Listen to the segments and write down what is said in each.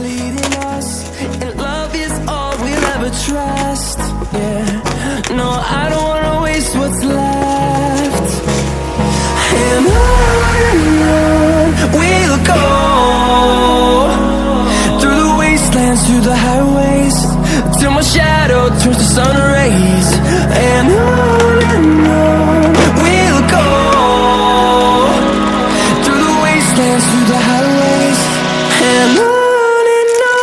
leading us, and love is all we'll ever trust. Yeah, no, I don't wanna waste what's left. And on we'll go, through the wastelands, through the highways, till my shadow turns to sun rays. And on we'll go, through the wastelands, through the highways, and on we'll go.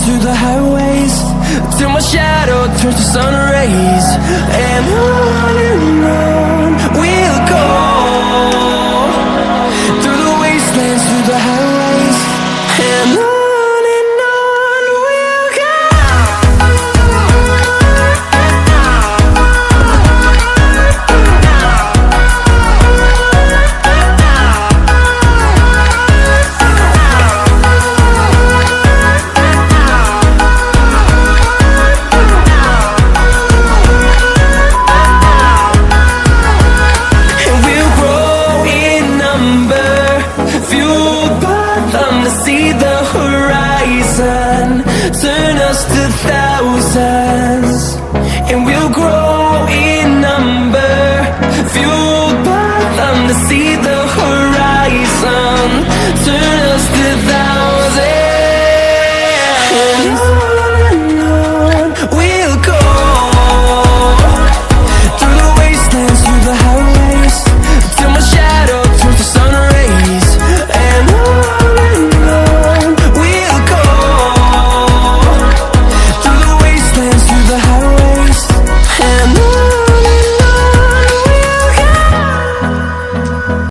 Through the highways, till my shadow turns to sun rays. And on